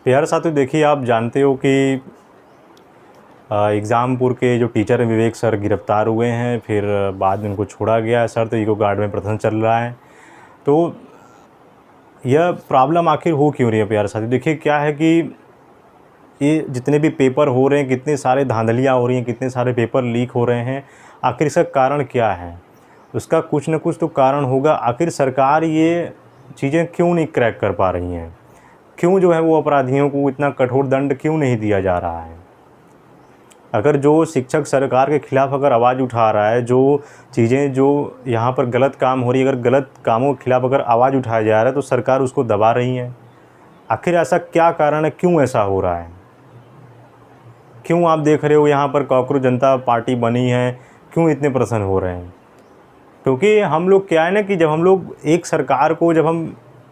प्यारे साथियों, देखिए आप जानते हो कि एग्ज़ामपुर के जो टीचर हैं विवेक सर गिरफ़्तार हुए हैं, फिर बाद में उनको छोड़ा गया है। सर तो इको गार्ड में प्रदर्शन चल रहा है। तो यह प्रॉब्लम आखिर हो क्यों रही है प्यारे साथियों? देखिए क्या है कि ये जितने भी पेपर हो रहे हैं, कितने सारे धांधलियाँ हो रही हैं, कितने सारे पेपर लीक हो रहे हैं, आखिर इसका कारण क्या है? उसका कुछ न कुछ तो कारण होगा। आखिर सरकार ये चीज़ें क्यों नहीं क्रैक कर पा रही हैं? क्यों जो है वो अपराधियों को इतना कठोर दंड क्यों नहीं दिया जा रहा है? अगर जो शिक्षक सरकार के खिलाफ़ अगर आवाज़ उठा रहा है, जो चीज़ें जो यहाँ पर गलत काम हो रही है, अगर गलत कामों के खिलाफ़ अगर आवाज़ उठाया जा रहा है, तो सरकार उसको दबा रही है। आखिर ऐसा क्या कारण है? क्यों ऐसा हो रहा है? क्यों आप देख रहे हो यहाँ पर कॉकरोच जनता पार्टी बनी है, क्यों इतने प्रसन्न हो रहे हैं? क्योंकि हम लोग क्या है ना कि जब हम लोग एक सरकार को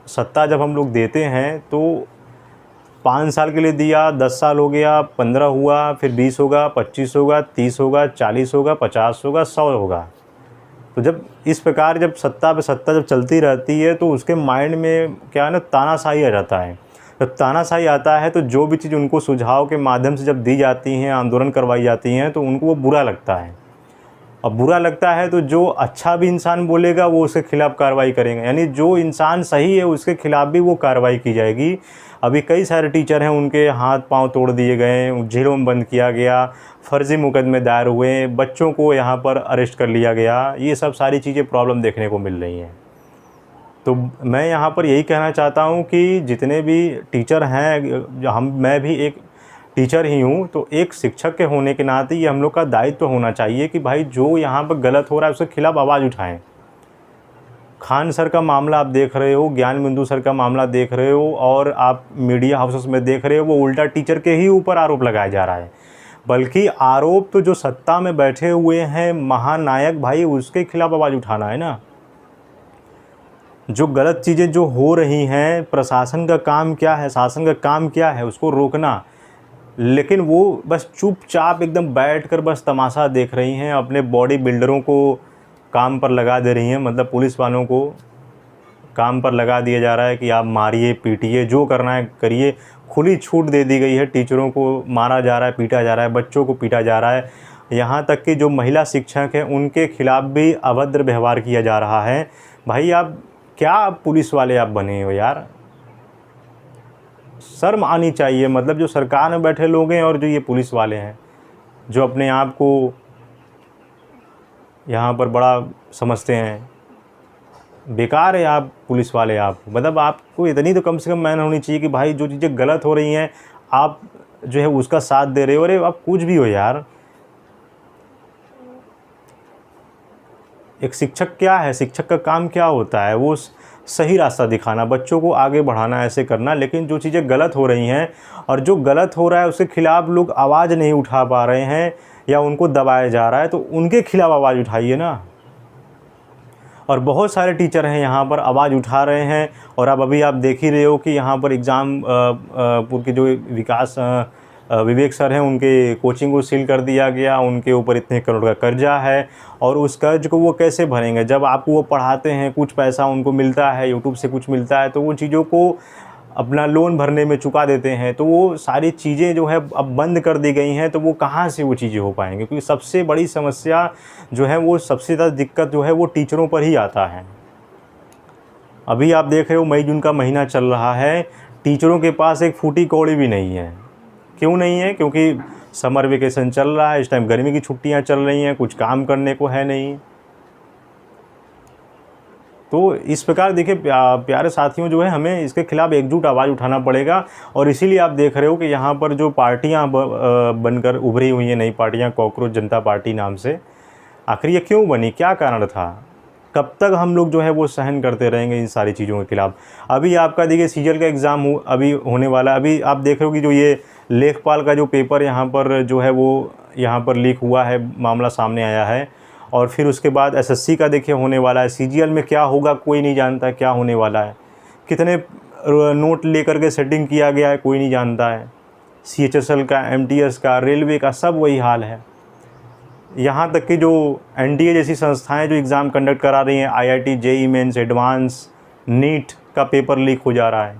सत्ता जब हम लोग देते हैं, तो 5 साल के लिए दिया, 10 साल हो गया, 15 हुआ, फिर 20 होगा, 25 होगा, 30 होगा, 40 होगा, 50 होगा, 100 होगा। तो जब इस प्रकार जब सत्ता पे सत्ता जब चलती रहती है, तो उसके माइंड में क्या है ना, तानाशाही आ जाता है। जब तानाशाही आता है, तो जो भी चीज़ उनको सुझाव के माध्यम से जब दी जाती हैं, आंदोलन करवाई जाती हैं, तो उनको वो बुरा लगता है। अब बुरा लगता है तो जो अच्छा भी इंसान बोलेगा वो उसके खिलाफ़ कार्रवाई करेंगे, यानी जो इंसान सही है उसके खिलाफ़ भी वो कार्रवाई की जाएगी। अभी कई सारे टीचर हैं, उनके हाथ पांव तोड़ दिए गए, जेलों में बंद किया गया, फर्जी मुकदमे दायर हुए, बच्चों को यहाँ पर अरेस्ट कर लिया गया। ये सब सारी चीज़ें प्रॉब्लम देखने को मिल रही हैं। तो मैं यहाँ पर यही कहना चाहता हूँ कि जितने भी टीचर हैं, मैं भी एक टीचर ही हूँ, तो एक शिक्षक के होने के नाते ये हम लोग का दायित्व होना चाहिए कि भाई जो यहाँ पर गलत हो रहा है उसके खिलाफ़ आवाज़ उठाएं। खान सर का मामला आप देख रहे हो, ज्ञान बिंदु सर का मामला देख रहे हो, और आप मीडिया हाउसेस में देख रहे हो, वो उल्टा टीचर के ही ऊपर आरोप लगाया जा रहा है। बल्कि आरोप तो जो सत्ता में बैठे हुए हैं महानायक भाई, उसके खिलाफ़ आवाज़ उठाना है ना। जो गलत चीज़ें जो हो रही हैं, प्रशासन का काम क्या है, शासन का काम क्या है? उसको रोकना। लेकिन वो बस चुपचाप एकदम बैठकर बस तमाशा देख रही हैं, अपने बॉडी बिल्डरों को काम पर लगा दे रही हैं, मतलब पुलिस वालों को काम पर लगा दिया जा रहा है कि आप मारिए, पीटिए, जो करना है करिए। खुली छूट दे दी गई है, टीचरों को मारा जा रहा है, पीटा जा रहा है, बच्चों को पीटा जा रहा है। यहाँ तक कि जो महिला शिक्षक हैं उनके खिलाफ़ भी अभद्र व्यवहार किया जा रहा है। भाई आप क्या पुलिस वाले आप बने हो यार? शर्म आनी चाहिए। मतलब जो सरकार में बैठे लोग हैं और जो ये पुलिस वाले हैं, जो अपने आप को यहाँ पर बड़ा समझते हैं, बेकार है आप पुलिस वाले। आप मतलब आपको इतनी तो कम से कम मैन होनी चाहिए कि भाई जो चीज़ें गलत हो रही हैं आप जो है उसका साथ दे रहे हो। अरे आप कुछ भी हो यार। एक शिक्षक क्या है, शिक्षक का काम क्या होता है? वो सही रास्ता दिखाना, बच्चों को आगे बढ़ाना, ऐसे करना। लेकिन जो चीज़ें गलत हो रही हैं और जो गलत हो रहा है उसके खिलाफ़ लोग आवाज़ नहीं उठा पा रहे हैं या उनको दबाया जा रहा है, तो उनके खिलाफ़ आवाज़ उठाइए ना। और बहुत सारे टीचर हैं यहाँ पर आवाज़ उठा रहे हैं। और अब अभी आप देख ही रहे हो कि यहाँ पर एग्ज़ामपुर के जो विवेक सर हैं, उनके कोचिंग को सील कर दिया गया। उनके ऊपर इतने करोड़ का कर्जा है और उस कर्ज को वो कैसे भरेंगे? जब आपको वो पढ़ाते हैं, कुछ पैसा उनको मिलता है, यूट्यूब से कुछ मिलता है, तो वो चीज़ों को अपना लोन भरने में चुका देते हैं। तो वो सारी चीज़ें जो है अब बंद कर दी गई हैं, तो वो कहाँ से वो चीज़ें हो पाएंगी? क्योंकि सबसे बड़ी समस्या जो है, वो सबसे ज़्यादा दिक्कत जो है वो टीचरों पर ही आता है। अभी आप देख रहे हो मई जून का महीना चल रहा है, टीचरों के पास एक फूटी कौड़ी भी नहीं है। क्यों नहीं है? क्योंकि समर वेकेशन चल रहा है, इस टाइम गर्मी की छुट्टियां चल रही हैं, कुछ काम करने को है नहीं। तो इस प्रकार देखिए प्यारे साथियों, जो है हमें इसके खिलाफ़ एकजुट आवाज़ उठाना पड़ेगा। और इसीलिए आप देख रहे हो कि यहाँ पर जो पार्टियाँ बनकर उभरी हुई हैं, नई पार्टियाँ, कॉकरोच जनता पार्टी नाम से, आखिर ये क्यों बनी? क्या कारण था? कब तक हम लोग जो है वो सहन करते रहेंगे इन सारी चीज़ों के खिलाफ़? अभी आपका देखिए सीजीएल का एग्ज़ाम अभी होने वाला है। अभी आप देख रहे हो कि जो ये लेखपाल का जो पेपर यहाँ पर जो है वो यहाँ पर लीक हुआ है, मामला सामने आया है। और फिर उसके बाद एसएससी का देखिए होने वाला है। सीजीएल में क्या होगा कोई नहीं जानता, क्या होने वाला है। कितने नोट लेकर के सेटिंग किया गया है कोई नहीं जानता है। सीएचएसएल का, एमटीएस का, रेलवे का, सब वही हाल है। यहाँ तक कि जो एनडीए जैसी संस्थाएं जो एग्ज़ाम कंडक्ट करा रही हैं, IIT, JEE mains, advance, NEET का पेपर लीक हो जा रहा है।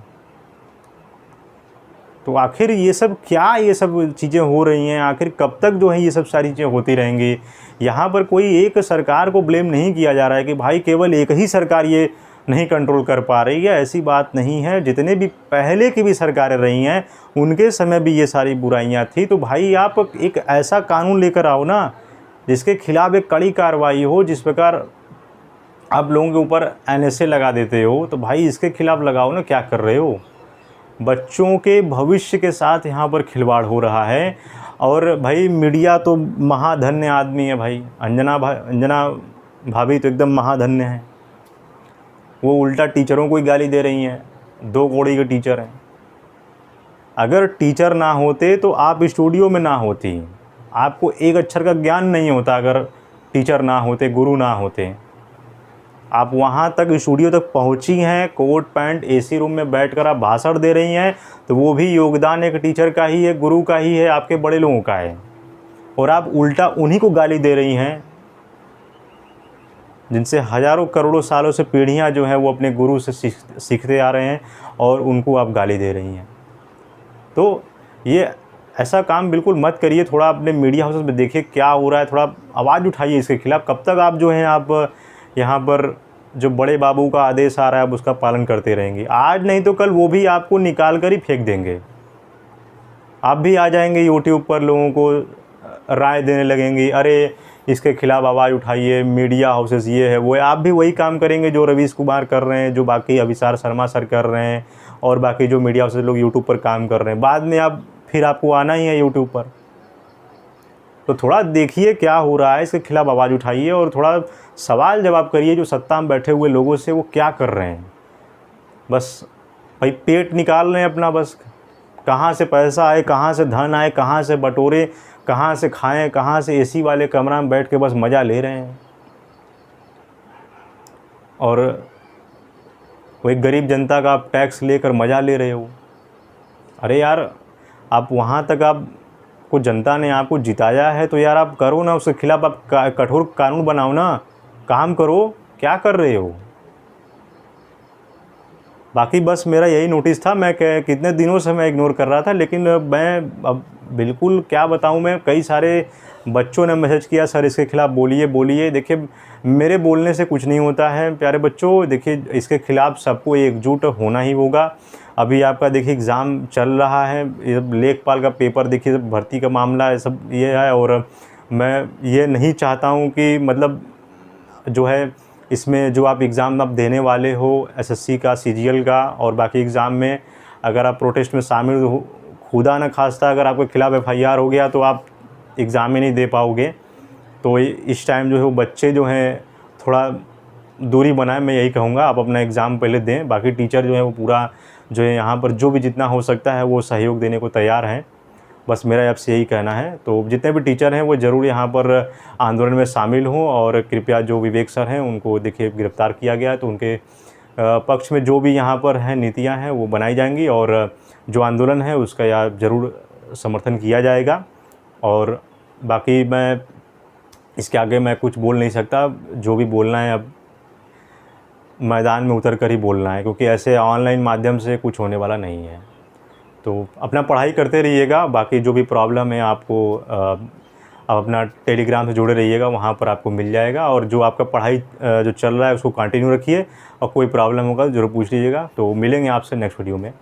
तो आखिर ये सब क्या, ये सब चीज़ें हो रही हैं, आखिर कब तक जो है ये सब सारी चीज़ें होती रहेंगी। यहाँ पर कोई एक सरकार को ब्लेम नहीं किया जा रहा है कि भाई केवल एक ही सरकार ये नहीं कंट्रोल कर पा रही है, ऐसी बात नहीं है। जितने भी पहले की भी सरकारें रही हैं उनके समय भी ये सारी बुराइयां थी। तो भाई आप एक ऐसा कानून लेकर आओ ना जिसके खिलाफ़ एक कड़ी कार्रवाई हो। जिस प्रकार आप लोगों के ऊपर एनएसए लगा देते हो तो भाई इसके खिलाफ़ लगाओ ना, क्या कर रहे हो। बच्चों के भविष्य के साथ यहाँ पर खिलवाड़ हो रहा है। और भाई मीडिया तो महाधन्य आदमी है भाई। अंजना भाभी तो एकदम महाधन्य है। वो उल्टा टीचरों को ही गाली दे रही हैं, 2 कौड़ी के टीचर हैं। अगर टीचर ना होते तो आप स्टूडियो में ना होती, आपको एक अक्षर का ज्ञान नहीं होता। अगर टीचर ना होते, गुरु ना होते, आप वहाँ तक स्टूडियो तक पहुँची हैं, कोट पैंट एसी रूम में बैठकर आप भाषण दे रही हैं, तो वो भी योगदान एक टीचर का ही है, गुरु का ही है, आपके बड़े लोगों का है। और आप उल्टा उन्हीं को गाली दे रही हैं जिनसे हज़ारों करोड़ों सालों से पीढ़ियाँ जो हैं वो अपने गुरु से सीखते आ रहे हैं, और उनको आप गाली दे रही हैं। तो ये ऐसा काम बिल्कुल मत करिए। थोड़ा अपने मीडिया हाउसेस में देखिए क्या हो रहा है, थोड़ा आवाज़ उठाइए इसके खिलाफ़। कब तक आप जो हैं आप यहाँ पर जो बड़े बाबू का आदेश आ रहा है आप उसका पालन करते रहेंगे। आज नहीं तो कल वो भी आपको निकाल कर ही फेंक देंगे। आप भी आ जाएंगे यूट्यूब पर, लोगों को राय देने लगेंगे, अरे इसके खिलाफ़ आवाज़ उठाइए, मीडिया हाउसेस ये है वो है। आप भी वही काम करेंगे जो रवीश कुमार कर रहे हैं, जो बाकी अभिसार शर्मा सर कर रहे हैं, और बाकी जो मीडिया हाउसेस लोग यूट्यूब पर काम कर रहे हैं। बाद में फिर आपको आना ही है यूट्यूब पर। तो थोड़ा देखिए क्या हो रहा है, इसके खिलाफ़ आवाज़ उठाइए और थोड़ा सवाल जवाब करिए जो सत्ता में बैठे हुए लोगों से, वो क्या कर रहे हैं। बस भाई पेट निकाल रहे हैं अपना, बस कहाँ से पैसा आए, कहाँ से धन आए, कहाँ से बटोरे, कहाँ से खाएं, कहाँ से एसी वाले कमरा में बैठ के बस मज़ा ले रहे हैं। और वो एक गरीब जनता का आप टैक्स लेकर मज़ा ले रहे हो। अरे यार, आप वहाँ तक आपको जनता ने आपको जिताया है तो यार आप करो ना, उसके खिलाफ़ आप कठोर कानून बनाओ ना, काम करो। क्या कर रहे हो। बाकी बस मेरा यही नोटिस था। मैं कितने दिनों से मैं इग्नोर कर रहा था, लेकिन मैं अब बिल्कुल क्या बताऊं, मैं कई सारे बच्चों ने मैसेज किया, सर इसके खिलाफ़ बोलिए बोलिए। देखिए मेरे बोलने से कुछ नहीं होता है प्यारे बच्चों। देखिए इसके खिलाफ़ सबको एकजुट होना ही होगा। अभी आपका देखिए एग्ज़ाम चल रहा है, लेखपाल का पेपर देखिए, भर्ती का मामला है, सब ये है। और मैं ये नहीं चाहता हूँ कि मतलब जो है इसमें जो आप एग्ज़ाम आप देने वाले हो एसएससी का, सीजीएल का और बाकी एग्ज़ाम में, अगर आप प्रोटेस्ट में शामिल हो, खुदा न खास्ता अगर आपके खिलाफ़ एफआईआर हो गया तो आप एग्ज़ाम ही नहीं दे पाओगे। तो इस टाइम जो है वो बच्चे जो हैं थोड़ा दूरी बनाएं, मैं यही कहूँगा। आप अपना एग्ज़ाम पहले दें। बाकी टीचर जो है वो पूरा जो है यहाँ पर जो भी जितना हो सकता है वो सहयोग देने को तैयार हैं। बस मेरा आपसे यही कहना है। तो जितने भी टीचर हैं वो ज़रूर यहाँ पर आंदोलन में शामिल हों, और कृपया जो विवेक सर हैं उनको देखिए गिरफ़्तार किया गया है, तो उनके पक्ष में जो भी यहाँ पर हैं नीतियाँ हैं वो बनाई जाएंगी, और जो आंदोलन है उसका यहाँ ज़रूर समर्थन किया जाएगा। और बाकी मैं इसके आगे मैं कुछ बोल नहीं सकता। जो भी बोलना है अब मैदान में उतर कर ही बोलना है, क्योंकि ऐसे ऑनलाइन माध्यम से कुछ होने वाला नहीं है। तो अपना पढ़ाई करते रहिएगा। बाकी जो भी प्रॉब्लम है आपको आप अपना टेलीग्राम से जुड़े रहिएगा, वहाँ पर आपको मिल जाएगा। और जो आपका पढ़ाई जो चल रहा है उसको कंटिन्यू रखिए, और कोई प्रॉब्लम होगा ज़रूर पूछ लीजिएगा। तो मिलेंगे आपसे नेक्स्ट वीडियो में।